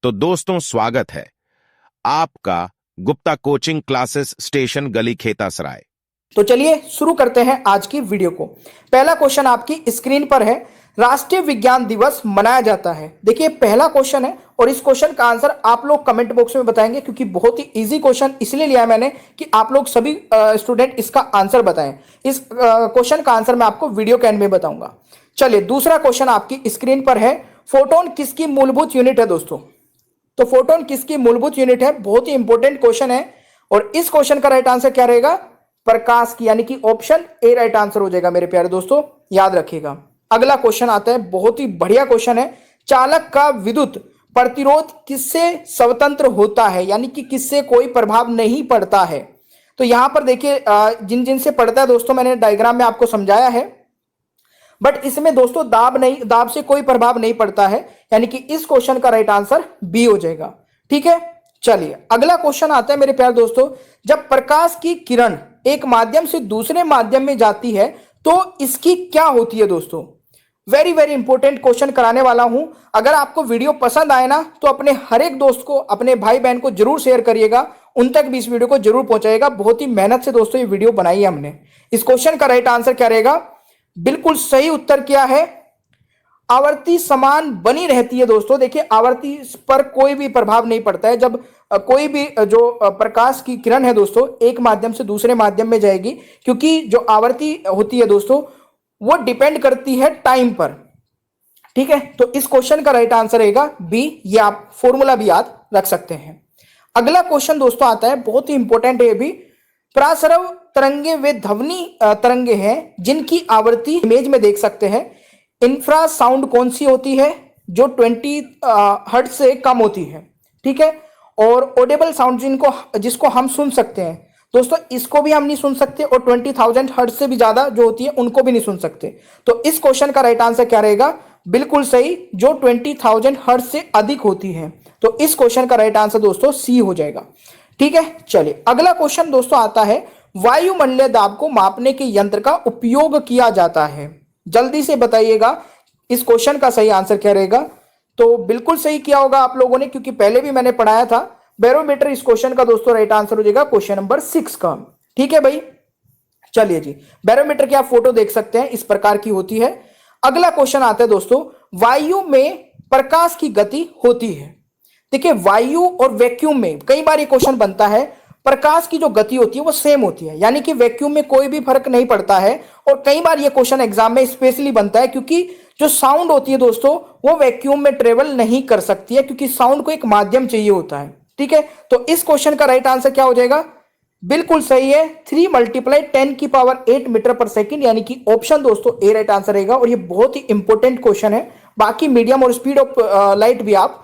तो दोस्तों स्वागत है आपका गुप्ता कोचिंग क्लासेस स्टेशन गली खेतासराय। तो चलिए शुरू करते हैं आज की वीडियो को। पहला क्वेश्चन आपकी स्क्रीन पर है, राष्ट्रीय विज्ञान दिवस मनाया जाता है। देखिए पहला क्वेश्चन है और इस क्वेश्चन का आंसर आप लोग कमेंट बॉक्स में बताएंगे, क्योंकि बहुत ही इजी क्वेश्चन इसलिए लिया है मैंने कि आप लोग सभी स्टूडेंट इसका आंसर बताएं। इस क्वेश्चन का आंसर मैं आपको वीडियो के एंड में बताऊंगा। चलिए दूसरा क्वेश्चन आपकी स्क्रीन पर है, फोटोन किसकी मूलभूत यूनिट है दोस्तों? तो फोटोन किसकी मूलभूत यूनिट है? बहुत ही इंपॉर्टेंट क्वेश्चन है और इस क्वेश्चन का राइट आंसर क्या रहेगा? प्रकाश की, यानी कि ऑप्शन ए राइट आंसर हो जाएगा मेरे प्यारे दोस्तों, याद रखिएगा। अगला क्वेश्चन आता है, बहुत ही बढ़िया क्वेश्चन है, चालक का विद्युत प्रतिरोध किससे स्वतंत्र होता है, यानी कि किससे कोई प्रभाव नहीं पड़ता है। तो यहां पर देखिए जिन जिन से पड़ता है दोस्तों मैंने डायग्राम में आपको समझाया है, बट इसमें दोस्तों दाब से कोई प्रभाव नहीं पड़ता है, यानी कि इस क्वेश्चन का राइट आंसर बी हो जाएगा। ठीक है, चलिए अगला क्वेश्चन आता है मेरे प्यारे दोस्तों, जब प्रकाश की किरण एक माध्यम से दूसरे माध्यम में जाती है तो इसकी क्या होती है दोस्तों? वेरी वेरी इंपॉर्टेंट क्वेश्चन कराने वाला हूं। अगर आपको वीडियो पसंद आए ना तो अपने हर एक दोस्त को, अपने भाई बहन को जरूर शेयर करिएगा, उन तक भी इस वीडियो को जरूर पहुंचाएगा। बहुत ही मेहनत से दोस्तों ये वीडियो बनाई है हमने। इस क्वेश्चन का राइट आंसर क्या रहेगा? बिल्कुल सही उत्तर क्या है? आवर्ती समान बनी रहती है दोस्तों। देखिए आवर्ती पर कोई भी प्रभाव नहीं पड़ता है। जब कोई भी जो प्रकाश की किरण है दोस्तों एक माध्यम से दूसरे माध्यम में जाएगी, क्योंकि जो आवर्ती होती है दोस्तों वो डिपेंड करती है टाइम पर। ठीक है, तो इस क्वेश्चन का राइट आंसर रहेगा बी। ये आप फॉर्मूला भी याद रख सकते हैं। अगला क्वेश्चन दोस्तों आता है, बहुत ही इंपॉर्टेंट है भी। प्रासरव तरंगे वे ध्वनि तरंगे हैं जिनकी आवृत्ति इमेज में देख सकते हैं। इंफ्रासाउंड कौन सी होती है? जो 20 हर्ट्ज से कम होती है। ठीक है, और ऑडिबल साउंड जिसको हम सुन सकते हैं दोस्तों, इसको भी हम नहीं सुन सकते, और 20,000 हर्ट्ज से भी ज्यादा जो होती है उनको भी नहीं सुन सकते। तो इस क्वेश्चन का राइट आंसर क्या रहेगा? बिल्कुल सही, जो 20,000 हर्ट्ज से अधिक होती है। तो इस क्वेश्चन का राइट आंसर दोस्तों सी हो जाएगा। ठीक है, चलिए अगला क्वेश्चन दोस्तों आता है, वायुमंडलीय दाब को मापने के यंत्र का उपयोग किया जाता है। जल्दी से बताइएगा इस क्वेश्चन का सही आंसर क्या रहेगा? तो बिल्कुल सही किया होगा आप लोगों ने, क्योंकि पहले भी मैंने पढ़ाया था। बैरोमीटर इस क्वेश्चन का दोस्तों राइट आंसर हो जाएगा क्वेश्चन नंबर 6 का। ठीक है भाई, चलिए जी, बैरोमीटर की आप फोटो देख सकते हैं, इस प्रकार की होती है। अगला क्वेश्चन आता है दोस्तों, वायु में प्रकाश की गति होती है। देखिए वायु और वैक्यूम में कई बार ये क्वेश्चन बनता है, प्रकाश की जो गति होती है वो सेम होती है, यानी कि वैक्यूम में कोई भी फर्क नहीं पड़ता है। और कई बार ये क्वेश्चन एग्जाम में स्पेशली बनता है, क्योंकि जो साउंड होती है दोस्तों वो वैक्यूम में ट्रेवल नहीं कर सकती है, क्योंकि साउंड को एक माध्यम चाहिए होता है। ठीक है, तो इस क्वेश्चन का राइट आंसर क्या हो जाएगा? बिल्कुल सही है, 3 × 10⁸ मीटर पर सेकेंड, यानी कि ऑप्शन दोस्तों ए राइट आंसर रहेगा। और ये बहुत ही इंपॉर्टेंट क्वेश्चन है। बाकी मीडियम और स्पीड ऑफ लाइट भी आप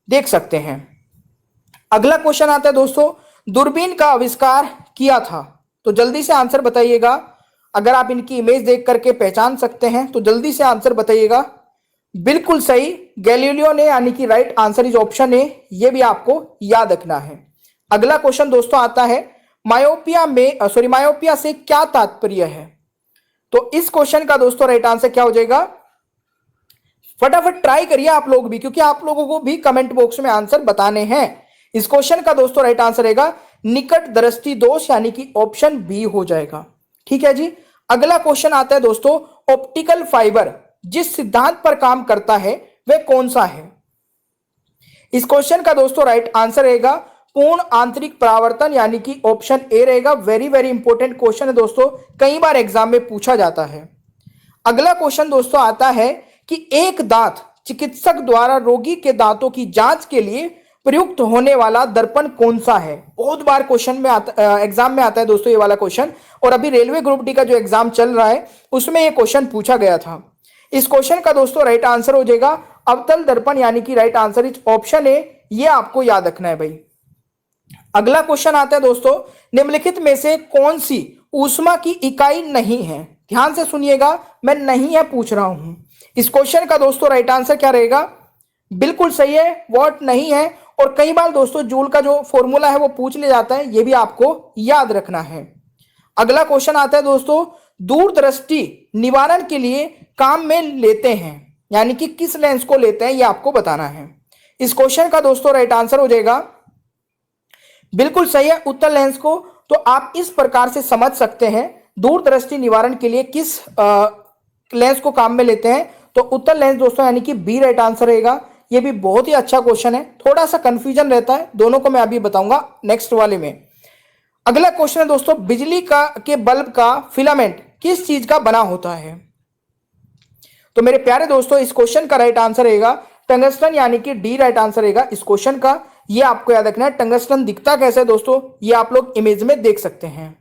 देख सकते हैं। अगला क्वेश्चन आता है दोस्तों, दूरबीन का आविष्कार किया था। तो जल्दी से आंसर बताइएगा। अगर आप इनकी इमेज देख करके पहचान सकते हैं तो जल्दी से आंसर बताइएगा। बिल्कुल सही, गैलीलियो ने, यानी कि right answer is option A. ये भी आपको याद रखना है। अगला क्वेश्चन दोस्तों आता है, मायोपिया से क्या तात्पर्य है? तो इस क्वेश्चन का दोस्तों राइट आंसर क्या हो जाएगा? फटाफट ट्राई करिए आप लोग भी, क्योंकि आप लोगों को भी कमेंट बॉक्स में आंसर बताने हैं। इस क्वेश्चन का दोस्तों राइट आंसर रहेगा निकट दृष्टि दोष, यानी कि ऑप्शन बी हो जाएगा। ठीक है जी, अगला क्वेश्चन आता है दोस्तों, ऑप्टिकल फाइबर जिस सिद्धांत पर काम करता है वह कौन सा है? इस क्वेश्चन का दोस्तों राइट आंसर रहेगा पूर्ण आंतरिक परावर्तन, यानी कि ऑप्शन ए रहेगा। वेरी वेरी इंपॉर्टेंट क्वेश्चन है दोस्तों, कई बार एग्जाम में पूछा जाता है। अगला क्वेश्चन दोस्तों आता है कि एक दांत चिकित्सक द्वारा रोगी के दांतों की जांच के लिए प्रयुक्त होने वाला दर्पण कौन सा है? बहुत बार क्वेश्चन में एग्जाम में आता है दोस्तों ये वाला क्वेश्चन, और अभी रेलवे ग्रुप डी का जो एग्जाम चल रहा है उसमें ये क्वेश्चन पूछा गया था। इस क्वेश्चन का दोस्तों राइट आंसर हो जाएगा अवतल दर्पण, यानी कि right answer is option A. ये आपको याद रखना है भाई। अगला क्वेश्चन आता है दोस्तों, निम्नलिखित में से कौन सी ऊष्मा की इकाई नहीं है? ध्यान से सुनिएगा, मैं नहीं है पूछ रहा हूं। इस क्वेश्चन का दोस्तों राइट आंसर क्या रहेगा? बिल्कुल सही है, वॉट नहीं है। और कई बार दोस्तों जूल का जो फॉर्मूला है वो पूछ लिया जाता है, ये भी आपको याद रखना है। अगला क्वेश्चन आता है दोस्तों, दूरदृष्टि निवारण के लिए काम में लेते हैं, यानी कि किस लेंस को लेते हैं, ये आपको बताना है। इस क्वेश्चन का दोस्तों राइट आंसर हो जाएगा, बिल्कुल सही है, उत्तल लेंस को तो आप इस प्रकार से समझ सकते हैं, दूरदृष्टि निवारण के लिए किस लेंस को काम में लेते हैं, तो उत्तल लेंस दोस्तों यानी कि बी राइट आंसर रहेगा। ये भी बहुत ही अच्छा क्वेश्चन है, थोड़ा सा कंफ्यूजन रहता है, दोनों को मैं अभी बताऊंगा नेक्स्ट वाले में। अगला क्वेश्चन है दोस्तों, बिजली का के बल्ब का फिलामेंट किस चीज का बना होता है? तो मेरे प्यारे दोस्तों इस क्वेश्चन का राइट आंसर रहेगा टंगस्टन, यानी कि डी राइट आंसर रहेगा इस क्वेश्चन का। ये आपको याद रखना है। टंगस्टन दिखता कैसे है दोस्तों, ये आप लोग इमेज में देख सकते हैं।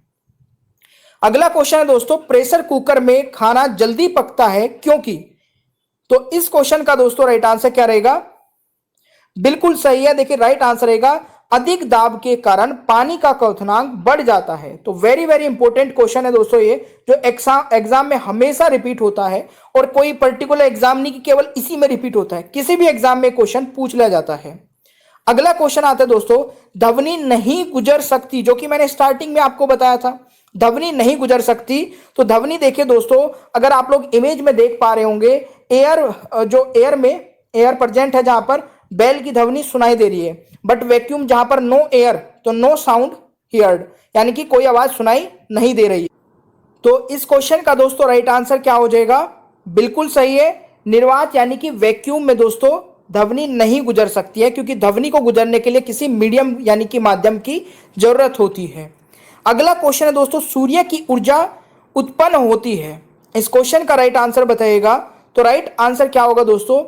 अगला क्वेश्चन है दोस्तों, प्रेशर कुकर में खाना जल्दी पकता है क्योंकि? तो इस क्वेश्चन का दोस्तों राइट आंसर क्या रहेगा? बिल्कुल सही है, देखिए राइट आंसर रहेगा अधिक दाब के कारण पानी का क्वथनांक बढ़ जाता है। तो वेरी वेरी इंपॉर्टेंट क्वेश्चन है दोस्तों ये, जो एग्जाम में हमेशा रिपीट होता है, और कोई पर्टिकुलर एग्जाम नहीं कि केवल इसी में रिपीट होता है, किसी भी एग्जाम में क्वेश्चन पूछ लिया जाता है। अगला क्वेश्चन आता है दोस्तों, ध्वनि नहीं गुजर सकती, जो कि मैंने स्टार्टिंग में आपको बताया था, ध्वनि नहीं गुजर सकती। तो ध्वनि देखिए दोस्तों, अगर आप लोग इमेज में देख पा रहे होंगे, एयर में एयर प्रेजेंट है, जहां पर बेल की ध्वनि सुनाई दे रही है, बट वैक्यूम जहां पर नो एयर, तो नो साउंड हियर्ड, यानी कि कोई आवाज सुनाई नहीं दे रही है। तो इस क्वेश्चन का दोस्तों राइट आंसर क्या हो जाएगा? बिल्कुल सही है, निर्वात यानी कि वैक्यूम में दोस्तों ध्वनि नहीं गुजर सकती है, क्योंकि ध्वनि को गुजरने के लिए किसी मीडियम यानी कि माध्यम की जरूरत होती है। अगला क्वेश्चन है दोस्तों, सूर्य की ऊर्जा उत्पन्न होती है, इस क्वेश्चन का राइट आंसर बताइएगा। तो राइट आंसर क्या होगा दोस्तों?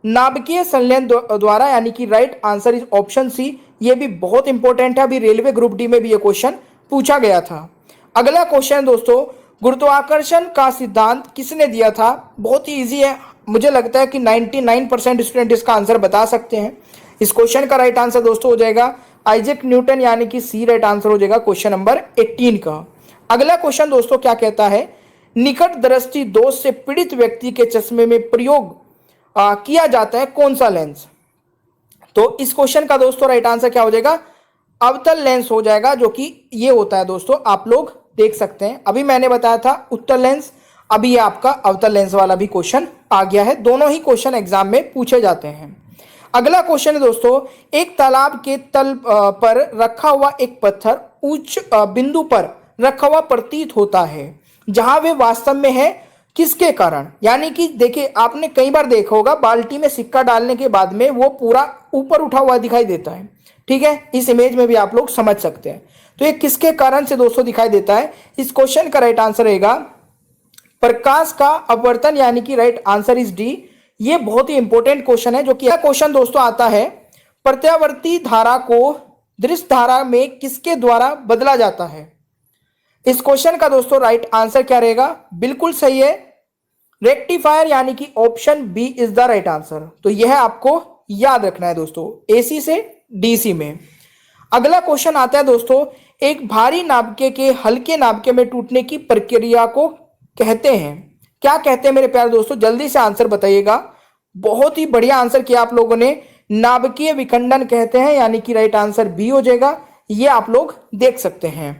नाभिकीय संलयन द्वारा, यानी कि right answer is option C. ये भी बहुत इंपॉर्टेंट है, अभी रेलवे ग्रुप डी में भी ये क्वेश्चन पूछा गया था। अगला क्वेश्चन दोस्तों, गुरुत्वाकर्षण का सिद्धांत किसने दिया था? बहुत ही इजी है, मुझे लगता है कि 99% स्टूडेंट इसका आंसर बता सकते हैं। इस क्वेश्चन का राइट आंसर दोस्तों हो जाएगा आइजैक न्यूटन, यानी कि सी राइट आंसर हो जाएगा क्वेश्चन नंबर 18 का। अगला क्वेश्चन दोस्तों क्या कहता है, निकट दृष्टि दोष से पीड़ित व्यक्ति के चश्मे में प्रयोग किया जाता है कौन सा लेंस? तो इस क्वेश्चन का दोस्तों राइट आंसर क्या हो जाएगा? अवतल लेंस हो जाएगा, जो कि ये होता है दोस्तों, आप लोग देख सकते हैं। अभी मैंने बताया था उत्तल लेंस, अभी ये आपका अवतल लेंस वाला भी क्वेश्चन आ गया है। दोनों ही क्वेश्चन एग्जाम में पूछे जाते हैं। अगला क्वेश्चन है दोस्तों, एक तालाब के तल पर रखा हुआ एक पत्थर उच्च बिंदु पर रखा हुआ प्रतीत होता है, जहां वे वास्तव में है किसके कारण? यानी कि देखिए आपने कई बार देखा होगा, बाल्टी में सिक्का डालने के बाद में वो पूरा ऊपर उठा हुआ दिखाई देता है, ठीक है, इस इमेज में भी आप लोग समझ सकते हैं। तो ये किसके कारण से दोस्तों दिखाई देता है? इस क्वेश्चन का राइट आंसर रहेगा प्रकाश का अपवर्तन, यानी कि राइट आंसर इज डी। ये बहुत ही इंपॉर्टेंट क्वेश्चन है, जो कि क्वेश्चन दोस्तों आता है, प्रत्यावर्ती धारा को दृश्य धारा में किसके द्वारा बदला जाता है? इस क्वेश्चन का दोस्तों राइट आंसर क्या रहेगा? बिल्कुल सही है, रेक्टिफायर, यानी कि option B is the right answer. तो यह आपको याद रखना है दोस्तों, एसी से डीसी में। अगला क्वेश्चन आता है दोस्तों, एक भारी नाभिक के हल्के नाभिक में टूटने की प्रक्रिया को कहते हैं, क्या कहते हैं मेरे प्यारे दोस्तों? जल्दी से आंसर बताइएगा। बहुत ही बढ़िया आंसर किया आप लोगों ने, नाभिकीय विखंडन कहते हैं, यानी कि राइट आंसर बी हो जाएगा। ये आप लोग देख सकते हैं।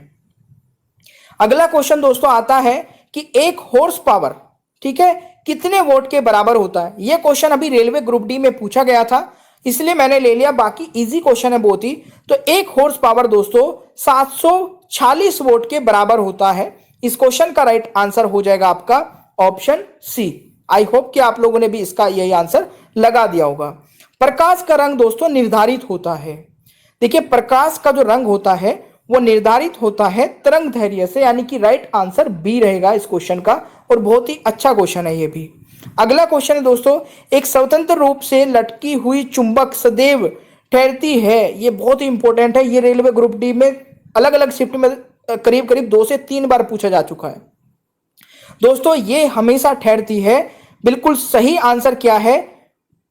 अगला क्वेश्चन दोस्तों आता है कि एक हॉर्स पावर, ठीक है, कितने वोट के बराबर होता है? यह क्वेश्चन अभी रेलवे ग्रुप डी में पूछा गया था, इसलिए मैंने ले लिया, बाकी इजी क्वेश्चन है बहुत ही। तो एक हॉर्स पावर दोस्तों 746 वोट के बराबर होता है। इस क्वेश्चन का राइट आंसर हो जाएगा आपका ऑप्शन सी। आई होप कि आप लोगों ने भी इसका यही आंसर लगा दिया होगा। प्रकाश का रंग दोस्तों निर्धारित होता है, देखिए प्रकाश का जो रंग होता है वो निर्धारित होता है तरंग दैर्घ्य से, यानी कि राइट आंसर बी रहेगा इस क्वेश्चन का, और बहुत ही अच्छा क्वेश्चन है ये भी। अगला क्वेश्चन है दोस्तों, एक स्वतंत्र रूप से लटकी हुई चुंबक सदैव ठहरती है, ये बहुत ही इंपॉर्टेंट है। ये रेलवे ग्रुप डी में अलग अलग शिफ्ट में करीब करीब 2 से 3 बार पूछा जा चुका है दोस्तों। ये हमेशा ठहरती है, बिल्कुल सही आंसर क्या है?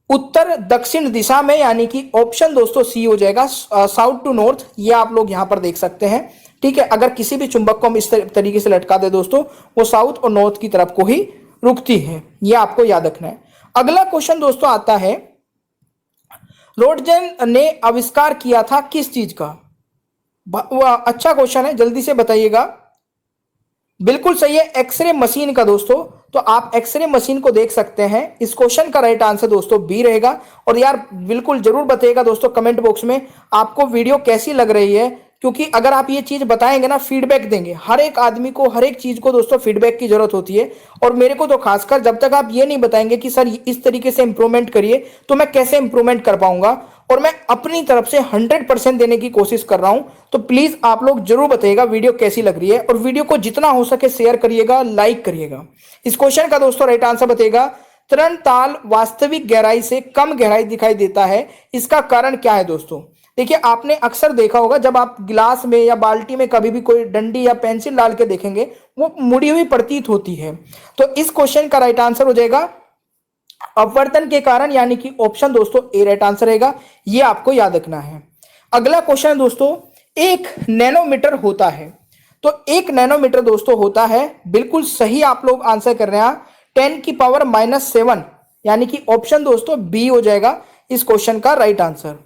उत्तर दक्षिण दिशा में, यानी कि ऑप्शन दोस्तों सी हो जाएगा, साउथ टू नॉर्थ। ये आप लोग यहां पर देख सकते हैं, ठीक है। अगर किसी भी चुंबक को हम इस तरीके से लटका दे दोस्तों, वो साउथ और नॉर्थ की तरफ को ही रुकती है, ये आपको याद रखना है। अगला क्वेश्चन दोस्तों आता है, रोडजेन ने आविष्कार किया था किस चीज का? अच्छा क्वेश्चन है, जल्दी से बताइएगा। बिल्कुल सही है, एक्सरे मशीन का दोस्तों। तो आप एक्सरे मशीन को देख सकते हैं। इस क्वेश्चन का राइट आंसर दोस्तों बी रहेगा। और यार बिल्कुल जरूर बताइएगा दोस्तों कमेंट बॉक्स में आपको वीडियो कैसी लग रही है, क्योंकि अगर आप ये चीज बताएंगे ना, फीडबैक देंगे, हर एक आदमी को हर एक चीज को दोस्तों फीडबैक की जरूरत होती है। और मेरे को तो खासकर जब तक आप ये नहीं बताएंगे कि सर इस तरीके से इंप्रूवमेंट करिए, तो मैं कैसे इंप्रूवमेंट कर पाऊंगा। और मैं अपनी तरफ से 100% देने की कोशिश कर रहा हूं। तो प्लीज आप लोग जरूर बताइएगा वीडियो कैसी लग रही है, और वीडियो को जितना हो सके शेयर करिएगा, लाइक करिएगा। इस क्वेश्चन का दोस्तों राइट आंसर बताइएगा, तरण ताल वास्तविक गहराई से कम गहराई दिखाई देता है, इसका कारण क्या है दोस्तों। देखिए आपने अक्सर देखा होगा, जब आप गिलास में या बाल्टी में कभी भी कोई डंडी या पेंसिल डाल के देखेंगे, वो मुड़ी हुई प्रतीत होती है। तो इस क्वेश्चन का राइट आंसर हो जाएगा अपवर्तन के कारण, यानी कि ऑप्शन दोस्तों ए राइट आंसर रहेगा। ये आपको याद रखना है। अगला क्वेश्चन दोस्तों, 1 नैनोमीटर होता है। तो 1 नैनोमीटर दोस्तों होता है, बिल्कुल सही आप लोग आंसर कर रहे हैं, 10⁻⁷ यानी कि ऑप्शन दोस्तों बी हो जाएगा इस क्वेश्चन का राइट आंसर।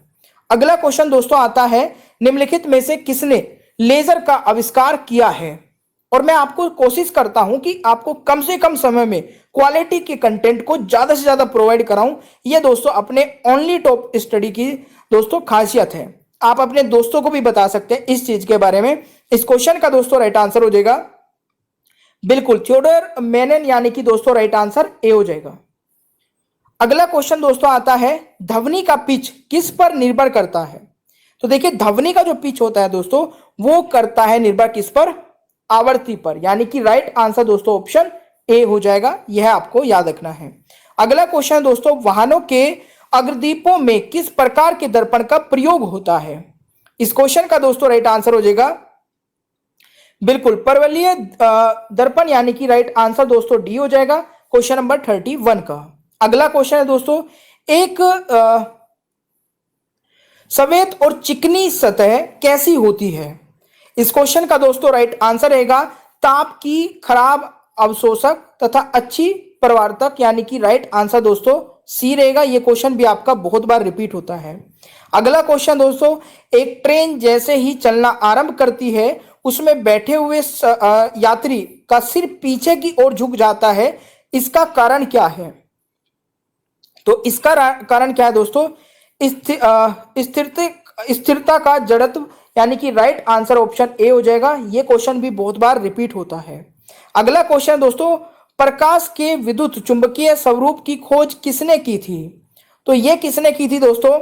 अगला क्वेश्चन दोस्तों आता है, निम्नलिखित में से किसने लेजर का आविष्कार किया है। और मैं आपको कोशिश करता हूं कि आपको कम से कम समय में क्वालिटी के कंटेंट को ज्यादा से ज्यादा प्रोवाइड कराऊं। यह दोस्तों अपने ओनली टॉप स्टडी की दोस्तों खासियत है। आप अपने दोस्तों को भी बता सकते हैं इस चीज के बारे में। इस क्वेश्चन का दोस्तों राइट आंसर हो जाएगा बिल्कुल थियोडोर मेनन, यानी कि दोस्तों राइट आंसर ए हो जाएगा। अगला क्वेश्चन दोस्तों आता है, ध्वनि का पिच किस पर निर्भर करता है। तो देखिए ध्वनि का जो पिच होता है दोस्तों, वो करता है निर्भर किस पर, आवर्ती पर, यानी कि राइट आंसर दोस्तों ऑप्शन ए हो जाएगा। यह आपको याद रखना है। अगला क्वेश्चन दोस्तों, वाहनों के अग्रदीपों में किस प्रकार के दर्पण का प्रयोग होता है। इस क्वेश्चन का दोस्तों राइट आंसर हो जाएगा बिल्कुल परवलयीय दर्पण, यानी कि राइट आंसर दोस्तों डी हो जाएगा क्वेश्चन नंबर 31 का। अगला क्वेश्चन है दोस्तों, एक सफेद और चिकनी सतह कैसी होती है। इस क्वेश्चन का दोस्तों राइट आंसर रहेगा ताप की खराब अवशोषक तथा अच्छी प्रवर्तक, यानी कि राइट आंसर दोस्तों सी रहेगा। यह क्वेश्चन भी आपका बहुत बार रिपीट होता है। अगला क्वेश्चन दोस्तों, एक ट्रेन जैसे ही चलना आरंभ करती है, उसमें बैठे हुए यात्री का सिर पीछे की ओर झुक जाता है, इसका कारण क्या है। तो इसका कारण क्या है दोस्तों, स्थिरता का जड़त्व, यानी कि राइट आंसर ऑप्शन ए हो जाएगा। यह क्वेश्चन भी बहुत बार रिपीट होता है। अगला क्वेश्चन दोस्तों, प्रकाश के विद्युत चुंबकीय स्वरूप की खोज किसने की थी। तो यह किसने की थी दोस्तों,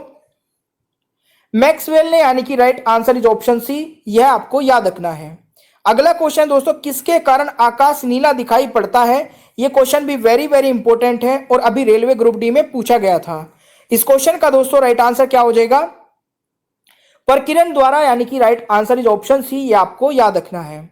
मैक्सवेल ने, यानी कि right answer is option C. यह आपको याद रखना है। अगला क्वेश्चन दोस्तों, किसके कारण आकाश नीला दिखाई पड़ता है। यह क्वेश्चन भी वेरी वेरी इंपॉर्टेंट है और अभी रेलवे ग्रुप डी में पूछा गया था। इस क्वेश्चन का दोस्तों राइट आंसर क्या हो जाएगा, प्रकिरण द्वारा, यानी कि right answer is option C. ये आपको याद रखना है।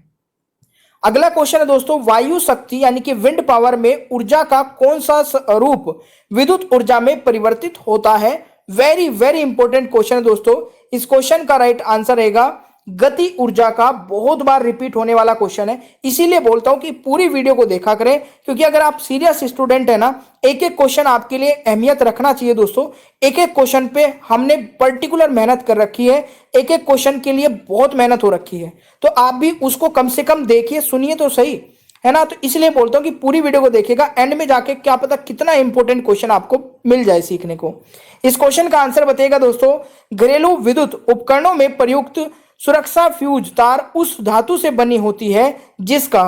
अगला क्वेश्चन है दोस्तों, वायु शक्ति यानी कि विंड पावर में ऊर्जा का कौन सा रूप विद्युत ऊर्जा में परिवर्तित होता है। वेरी वेरी इंपॉर्टेंट क्वेश्चन है दोस्तों। इस क्वेश्चन का राइट आंसर रहेगा गति ऊर्जा का। बहुत बार रिपीट होने वाला क्वेश्चन है, इसीलिए बोलता हूं कि पूरी वीडियो को देखा करें, क्योंकि अगर आप सीरियस स्टूडेंट है ना, एक एक क्वेश्चन आपके लिए अहमियत रखना चाहिए दोस्तों। एक एक क्वेश्चन पे हमने पर्टिकुलर मेहनत कर रखी है, एक एक क्वेश्चन के लिए बहुत मेहनत हो रखी है, तो आप भी उसको कम से कम देखिए, सुनिए तो सही, है ना। तो इसलिए बोलता हूं कि पूरी वीडियो को देखिएगा, एंड में जाके क्या पता कितना इंपॉर्टेंट क्वेश्चन आपको मिल जाए सीखने को। इस क्वेश्चन का आंसर बताइएगा दोस्तों, घरेलू विद्युत उपकरणों में प्रयुक्त सुरक्षा फ्यूज तार उस धातु से बनी होती है जिसका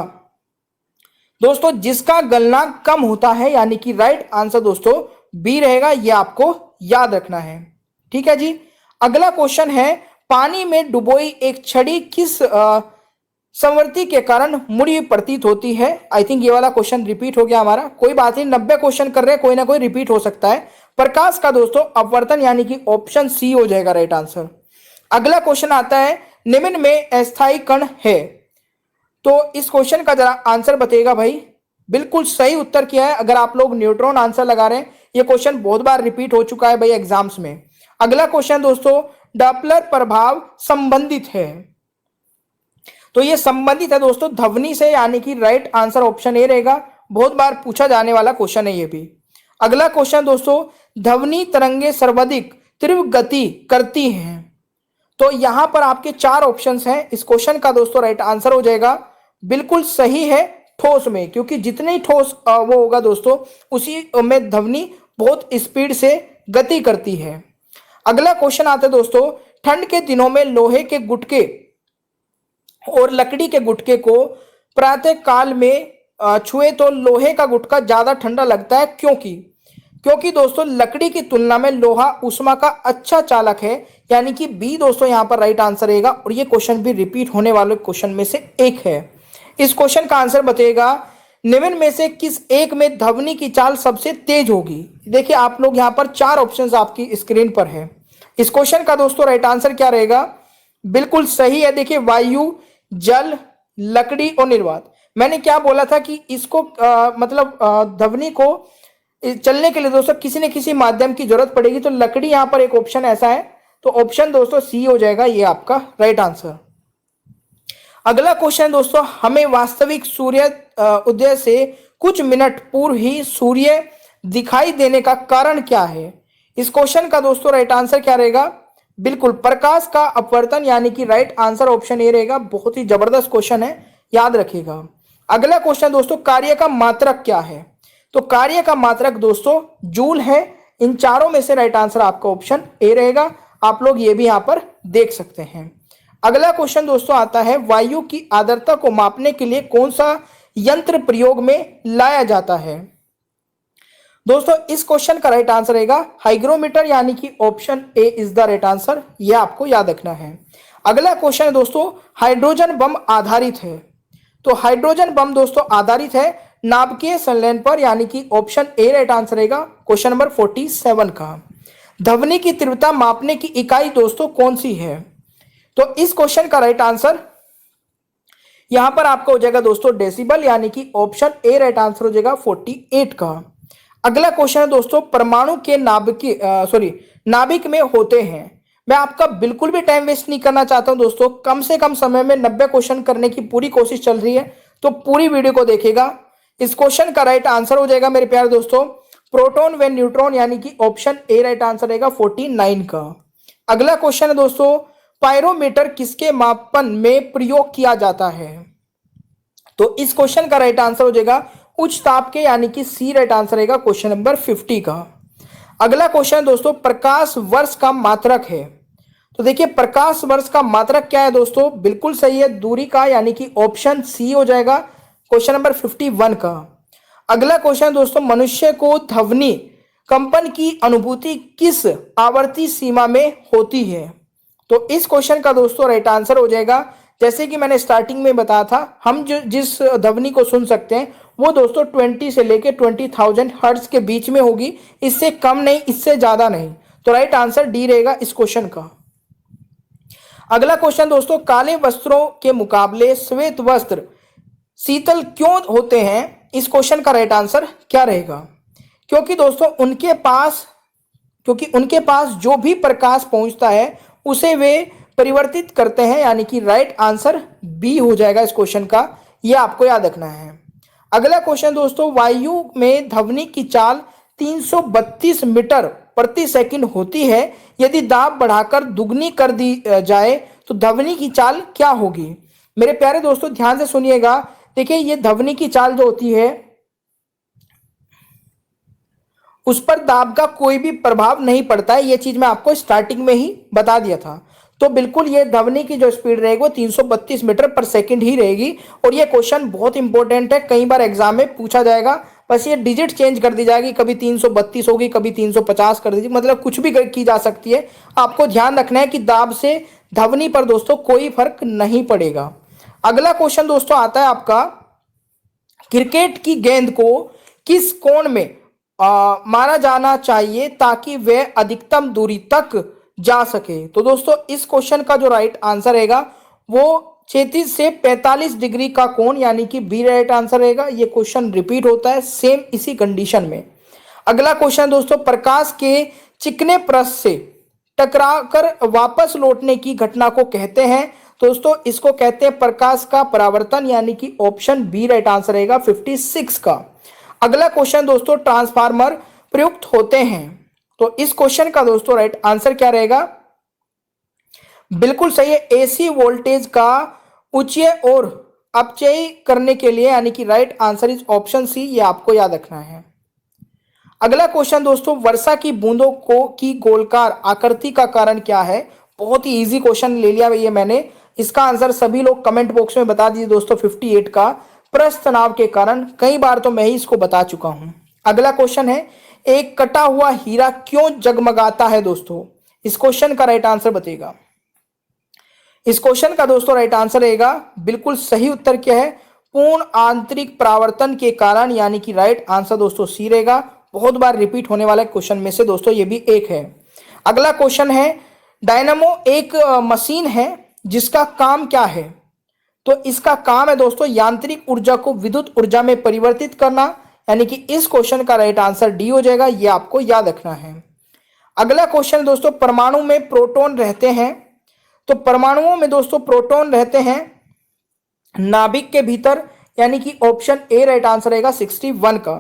दोस्तों जिसका गलनांक कम होता है, यानी कि राइट आंसर दोस्तों बी रहेगा। यह आपको याद रखना है, ठीक है जी। अगला क्वेश्चन है, पानी में डुबोई एक छड़ी किस संवर्ती के कारण मुड़ी प्रतीत होती है। आई थिंक ये वाला क्वेश्चन रिपीट हो गया हमारा, कोई बात नहीं, 90 क्वेश्चन कर रहे हैं, कोई ना कोई रिपीट हो सकता है। प्रकाश का दोस्तों अपवर्तन, यानी कि ऑप्शन सी हो जाएगा राइट आंसर। अगला क्वेश्चन आता है, निम्न में अस्थायी कण है। तो इस क्वेश्चन का जरा आंसर बताइएगा भाई। बिल्कुल सही उत्तर किया है। अगर आप लोग न्यूट्रॉन आंसर लगा रहे हैं, ये क्वेश्चन बहुत बार रिपीट हो चुका है भाई एग्जाम्स में। अगला क्वेश्चन दोस्तों, डॉपलर प्रभाव संबंधित है। तो ये संबंधित है दोस्तों ध्वनि से, यानी कि राइट आंसर ऑप्शन ए रहेगा। बहुत बार पूछा जाने वाला क्वेश्चन है ये भी। अगला क्वेश्चन दोस्तों, ध्वनि तरंगे सर्वाधिक तीव्र गति करती हैं। तो यहां पर आपके 4 ऑप्शंस हैं। इस क्वेश्चन का दोस्तों राइट आंसर हो जाएगा बिल्कुल सही है, ठोस में, क्योंकि जितने ही ठोस वो होगा दोस्तों, उसी में ध्वनि बहुत स्पीड से गति करती है। अगला क्वेश्चन आता है दोस्तों, ठंड के दिनों में लोहे के गुटके और लकड़ी के गुटके को प्रातः काल में छुए तो लोहे का गुटका ज्यादा ठंडा लगता है, क्योंकि दोस्तों लकड़ी की तुलना में लोहा ऊष्मा का अच्छा चालक है, यानी कि बी दोस्तों यहां पर राइट आंसर रहेगा। और ये क्वेश्चन भी रिपीट होने वाले क्वेश्चन में से एक है। इस क्वेश्चन का आंसर बताइएगा, निम्न में से किस एक में ध्वनि की चाल सबसे तेज होगी। देखिए आप लोग यहां पर चार ऑप्शंस आपकी स्क्रीन पर है। इस क्वेश्चन का दोस्तों राइट आंसर क्या रहेगा, बिल्कुल सही है। देखिए वायु, जल, लकड़ी और निर्वात। मैंने क्या बोला था कि इसको मतलब ध्वनि को चलने के लिए दोस्तों किसी न किसी माध्यम की जरूरत पड़ेगी, तो लकड़ी यहां पर एक ऑप्शन ऐसा है, तो ऑप्शन दोस्तों सी हो जाएगा ये आपका राइट आंसर। अगला क्वेश्चन दोस्तों, हमें वास्तविक सूर्य उदय से कुछ मिनट पूर्व ही सूर्य दिखाई देने का कारण क्या है। इस क्वेश्चन का दोस्तों राइट आंसर क्या रहेगा, बिल्कुल प्रकाश का अपवर्तन, यानी कि राइट आंसर ऑप्शन ए रहेगा। बहुत ही जबरदस्त क्वेश्चन है, याद रखिएगा। अगला क्वेश्चन दोस्तों, कार्य का मात्रक क्या है। तो कार्य का मात्रक दोस्तों जूल है। इन चारों में से राइट आंसर आपका ऑप्शन ए रहेगा। आप लोग ये भी यहां पर देख सकते हैं। अगला क्वेश्चन दोस्तों आता है, वायु की आर्द्रता को मापने के लिए कौन सा यंत्र प्रयोग में लाया जाता है। दोस्तों इस क्वेश्चन का राइट आंसर रहेगा हाइग्रोमीटर, यानी कि option A is the right answer. यह आपको याद रखना है। अगला क्वेश्चन है दोस्तों, हाइड्रोजन बम आधारित है। तो हाइड्रोजन बम दोस्तों आधारित है नाभिकीय संलयन पर, यानी कि ऑप्शन ए राइट आंसर रहेगा क्वेश्चन नंबर 47 का। ध्वनि की तीव्रता मापने की इकाई दोस्तों कौन सी है। तो इस क्वेश्चन का राइट आंसर यहां पर आपका हो जाएगा दोस्तों डेसिबल, यानी कि ऑप्शन ए राइट आंसर हो जाएगा 48 का। अगला क्वेश्चन है दोस्तों, परमाणु के नाभिक में होते हैं। मैं आपका बिल्कुल भी टाइम वेस्ट नहीं करना चाहता हूं दोस्तों, कम से कम समय में 90 क्वेश्चन करने की पूरी कोशिश चल रही है, तो पूरी वीडियो को देखिएगा। इस क्वेश्चन का राइट आंसर हो जाएगा मेरे प्यारे दोस्तों प्रोटॉन व न्यूट्रॉन, यानी कि ऑप्शन ए राइट आंसर रहेगा 49 का। अगला क्वेश्चन है दोस्तों, पायरोमीटर किसके मापन में प्रयोग किया जाता है। तो इस क्वेश्चन का राइट आंसर हो जाएगा उच्च ताप के, यानी कि सी राइट आंसर रहेगा क्वेश्चन नंबर 50 का। अगला क्वेश्चन दोस्तों, प्रकाश वर्ष का मात्रक है। तो देखिए प्रकाश वर्ष का मात्रक क्या है दोस्तों, बिल्कुल सही है दूरी का, यानी कि ऑप्शन सी हो जाएगा क्वेश्चन नंबर 51 का। अगला क्वेश्चन दोस्तों, मनुष्य को ध्वनि कंपन की अनुभूति किस आवर्ती सीमा में होती है। तो इस क्वेश्चन का दोस्तों राइट आंसर हो जाएगा, जैसे कि मैंने स्टार्टिंग में बताया था, हम जो जिस ध्वनि को सुन सकते हैं वो दोस्तों 20 से लेके 20,000 हर्ट्ज के बीच में होगी, इससे कम नहीं, इससे ज्यादा नहीं। तो राइट आंसर डी रहेगा इस क्वेश्चन का। अगला क्वेश्चन दोस्तों, काले वस्त्रों के मुकाबले श्वेत वस्त्र शीतल क्यों होते हैं। इस क्वेश्चन का राइट आंसर क्या रहेगा, क्योंकि दोस्तों उनके पास जो भी प्रकाश पहुंचता है उसे वे परिवर्तित करते हैं, यानी कि राइट आंसर बी हो जाएगा इस क्वेश्चन का। यह आपको याद रखना है। अगला क्वेश्चन दोस्तों, वायु में ध्वनि की चाल 332 मीटर प्रति सेकंड होती है, यदि दाब बढ़ाकर दुगनी कर दी जाए तो ध्वनि की चाल क्या होगी। मेरे प्यारे दोस्तों ध्यान से सुनिएगा। देखिए ये ध्वनि की चाल जो होती है उस पर दाब का कोई भी प्रभाव नहीं पड़ता है, ये चीज मैं आपको स्टार्टिंग में ही बता दिया था। तो बिल्कुल ये ध्वनि की जो स्पीड रहेगी वो 332 मीटर पर सेकंड ही रहेगी। और ये क्वेश्चन बहुत इंपॉर्टेंट है, कई बार एग्जाम में पूछा जाएगा, बस ये डिजिट चेंज कर दी जाएगी, कभी 332 होगी, कभी 350 कर दीजिए, मतलब कुछ भी की जा सकती है। आपको ध्यान रखना है कि दाब से ध्वनि पर दोस्तों कोई फर्क नहीं पड़ेगा। अगला क्वेश्चन दोस्तों आता है आपका, क्रिकेट की गेंद को किस कोण में मारा जाना चाहिए ताकि वह अधिकतम दूरी तक जा सके। तो दोस्तों इस क्वेश्चन का जो राइट आंसर रहेगा वो 36 से 45 डिग्री का कोण, यानी कि बी राइट आंसर रहेगा। ये क्वेश्चन रिपीट होता है सेम इसी कंडीशन में। अगला क्वेश्चन दोस्तों, प्रकाश के चिकने पृष्ठ से टकराकर वापस लौटने की घटना को कहते हैं। दोस्तों इसको कहते हैं प्रकाश का परावर्तन, यानी कि ऑप्शन बी राइट आंसर रहेगा 56 का। अगला क्वेश्चन दोस्तों, ट्रांसफार्मर प्रयुक्त होते हैं। तो इस क्वेश्चन का दोस्तों राइट आंसर क्या रहेगा, बिल्कुल सही है, एसी वोल्टेज का उच्च और अपचयी करने के लिए, यानी कि right answer is option C, ये आपको याद रखना है। अगला क्वेश्चन दोस्तों, वर्षा की बूंदों को की गोलकार आकृति का कारण क्या है? बहुत ही इजी क्वेश्चन ले लिया भैया मैंने। इसका आंसर सभी लोग कमेंट बॉक्स में बता दीजिए दोस्तों। 58 का प्रस्थ तनाव के कारण। कई बार तो मैं ही इसको बता चुका हूं। अगला क्वेश्चन है, एक कटा हुआ हीरा क्यों जगमगाता है दोस्तों? इस क्वेश्चन का राइट आंसर बताइएगा। इस क्वेश्चन का दोस्तों राइट आंसर रहेगा, बिल्कुल सही उत्तर क्या है? पूर्ण आंतरिक परावर्तन के कारण, यानी कि राइट आंसर दोस्तों सी रहेगा। बहुत बार रिपीट होने वाला क्वेश्चन में से दोस्तों ये भी एक है। अगला क्वेश्चन है, डायनामो एक मशीन है जिसका काम क्या है? तो इसका काम है दोस्तों यांत्रिक ऊर्जा को विद्युत ऊर्जा में परिवर्तित करना, यानी कि इस क्वेश्चन का राइट आंसर डी हो जाएगा। ये आपको याद रखना है। अगला क्वेश्चन दोस्तों, परमाणु में प्रोटॉन रहते हैं। तो परमाणुओं में दोस्तों प्रोटॉन रहते हैं नाभिक के भीतर, यानी कि ऑप्शन ए राइट आंसर रहेगा 61 का।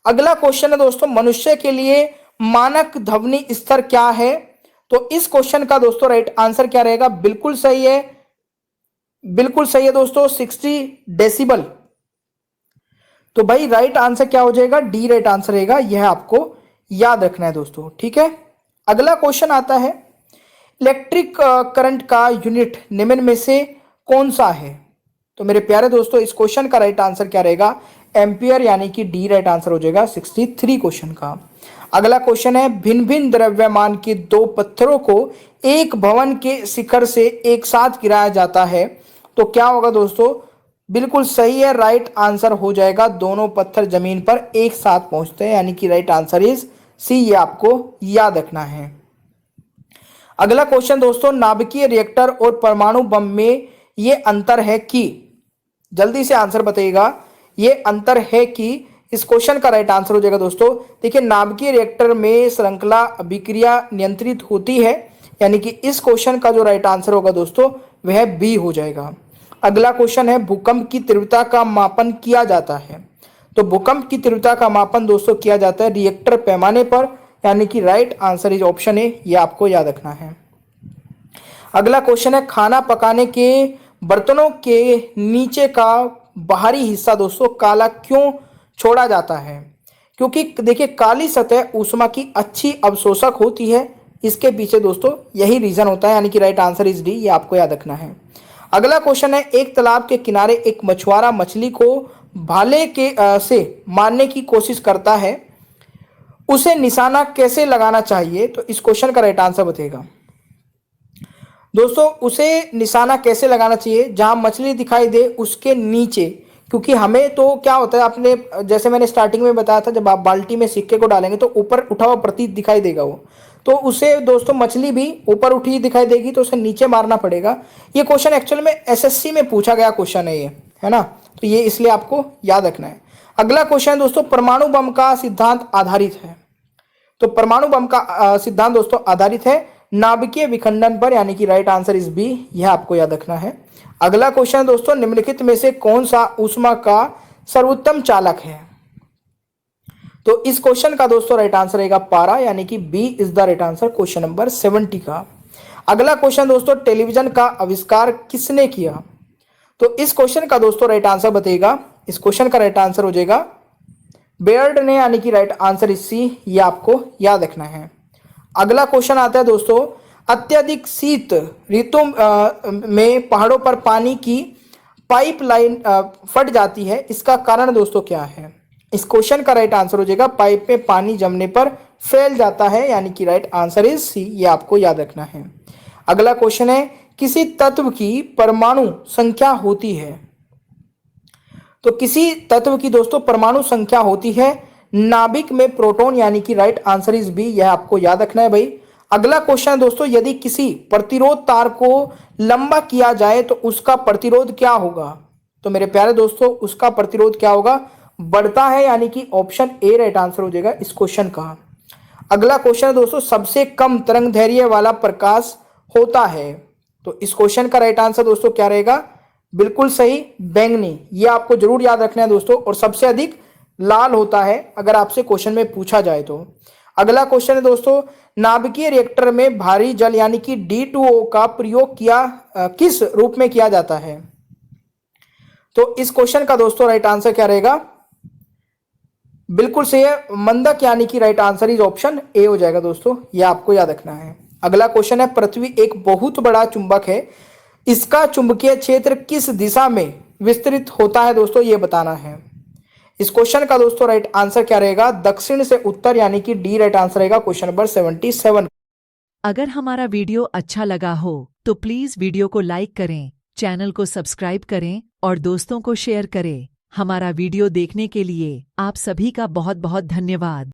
अगला क्वेश्चन है दोस्तों, मनुष्य के लिए मानक ध्वनि स्तर क्या है? तो इस क्वेश्चन का दोस्तों राइट आंसर क्या रहेगा? बिल्कुल सही है, बिल्कुल सही है दोस्तों, 60 डेसिबल। तो भाई राइट आंसर क्या हो जाएगा? डी राइट आंसर रहेगा। यह आपको याद रखना है दोस्तों, ठीक है। अगला क्वेश्चन आता है, इलेक्ट्रिक करंट का यूनिट निम्न में से कौन सा है? तो मेरे प्यारे दोस्तों इस क्वेश्चन का राइट आंसर क्या रहेगा? एम्पियर, यानी कि डी राइट आंसर हो जाएगा 63 क्वेश्चन का। अगला क्वेश्चन है, भिन्न भिन्न द्रव्यमान के दो पत्थरों को एक भवन के शिखर से एक साथ गिराया जाता है तो क्या होगा दोस्तों? बिल्कुल सही है, राइट आंसर हो जाएगा दोनों पत्थर जमीन पर एक साथ पहुंचते हैं, यानी कि राइट आंसर इज सी। ये आपको याद रखना है। अगला क्वेश्चन दोस्तों, नाभिकीय रिएक्टर और परमाणु बम में ये अंतर है कि, जल्दी से आंसर बताइएगा, ये अंतर है कि। इस क्वेश्चन का राइट आंसर हो जाएगा दोस्तों, देखिए नाभिकीय रिएक्टर में श्रृंखला अभिक्रिया नियंत्रित होती है, यानी कि इस क्वेश्चन का जो राइट आंसर होगा दोस्तों वह बी हो जाएगा। अगला क्वेश्चन है, भूकंप की तीव्रता का मापन किया जाता है। तो भूकंप की तीव्रता का मापन दोस्तों किया जाता है रिएक्टर पैमाने पर, यानी कि right answer is option A. ये आपको याद रखना है। अगला क्वेश्चन है, खाना पकाने के बर्तनों के नीचे का बाहरी हिस्सा दोस्तों काला क्यों छोड़ा जाता है? क्योंकि देखिए काली सतह ऊष्मा की अच्छी अवशोषक होती है। इसके पीछे दोस्तों यही रीजन होता है, यानी कि राइट आंसर इज डी। ये आपको याद रखना है। अगला क्वेश्चन है, एक तालाब के किनारे एक मछुआरा मछली को भाले के से मारने की कोशिश करता है, उसे निशाना कैसे लगाना चाहिए? तो इस क्वेश्चन का राइट आंसर बताइएगा दोस्तों। उसे निशाना कैसे लगाना चाहिए? जहां मछली दिखाई दे उसके नीचे, क्योंकि हमें तो क्या होता है, आपने जैसे मैंने स्टार्टिंग में बताया था, जब आप बाल्टी में सिक्के को डालेंगे तो ऊपर उठा हुआ प्रतीत दिखाई देगा वो, तो उसे दोस्तों मछली भी ऊपर उठी दिखाई देगी, तो उसे नीचे मारना पड़ेगा। ये क्वेश्चन एक्चुअल में एसएससी में पूछा गया क्वेश्चन है ये, है ना, तो ये इसलिए आपको याद रखना है। अगला क्वेश्चन दोस्तों, परमाणु बम का सिद्धांत आधारित है। तो परमाणु बम का सिद्धांत दोस्तों आधारित है नाभिकीय विखंडन पर, यानी कि राइट आंसर इज बी। यह आपको याद रखना है। अगला क्वेश्चन दोस्तों, निम्नलिखित में से कौन सा ऊष्मा का सर्वोत्तम चालक है? तो इस क्वेश्चन का दोस्तों राइट आंसर रहेगा पारा, यानी कि B is the right answer, question number 70 का। अगला क्वेश्चन दोस्तों, टेलीविजन का आविष्कार किसने किया? तो इस क्वेश्चन का दोस्तों राइट आंसर बताइएगा। इस क्वेश्चन का राइट आंसर हो जाएगा बेयर्ड ने, यानी कि राइट आंसर इज सी। ये आपको याद रखना है। अगला क्वेश्चन आता है दोस्तों, अत्यधिक शीत ऋतु में पहाड़ों पर पानी की पाइपलाइन फट जाती है, इसका कारण दोस्तों क्या है? इस क्वेश्चन का राइट आंसर हो जाएगा पाइप में पानी जमने पर फैल जाता है, यानी कि राइट आंसर इज सी। ये आपको याद रखना है। अगला क्वेश्चन है, किसी तत्व की परमाणु संख्या होती है? तो किसी तत्व की दोस्तों परमाणु संख्या होती है नाभिक में प्रोटॉन, यानी कि राइट आंसर इज बी। यह आपको याद रखना है भाई। अगला क्वेश्चन है दोस्तों, यदि किसी प्रतिरोध तार को लंबा किया जाए तो उसका प्रतिरोध क्या होगा? तो मेरे प्यारे दोस्तों उसका प्रतिरोध क्या होगा? बढ़ता है, यानी कि ऑप्शन ए राइट आंसर हो जाएगा इस क्वेश्चन का। अगला क्वेश्चन है दोस्तों, सबसे कम तरंग दैर्ध्य वाला प्रकाश होता है। तो इस क्वेश्चन का राइट आंसर दोस्तों क्या रहेगा? बिल्कुल सही, बैंगनी। ये आपको जरूर याद रखना है दोस्तों, और सबसे अधिक लाल होता है अगर आपसे क्वेश्चन में पूछा जाए तो। अगला क्वेश्चन है दोस्तों, नाभिकीय रिएक्टर में भारी जल यानी कि D2O का प्रयोग किस रूप में किया जाता है? तो इस क्वेश्चन का दोस्तों राइट आंसर क्या रहेगा? बिल्कुल सही है, मंदक यानी कि right answer is option A हो जाएगा दोस्तों, ये आपको याद रखना है। अगला क्वेश्चन है, पृथ्वी एक बहुत बड़ा चुंबक है, इसका चुंबकीय क्षेत्र किस दिशा में विस्तृत होता है दोस्तों, ये बताना है। इस क्वेश्चन का दोस्तों राइट आंसर क्या रहेगा? दक्षिण से उत्तर यानी कि डी राइट आंसर रहेगा क्वेश्चन नंबर 77। अगर हमारा वीडियो अच्छा लगा हो तो प्लीज वीडियो को लाइक करें, चैनल को सब्सक्राइब करें और दोस्तों को शेयर करें। हमारा वीडियो देखने के लिए आप सभी का बहुत बहुत धन्यवाद।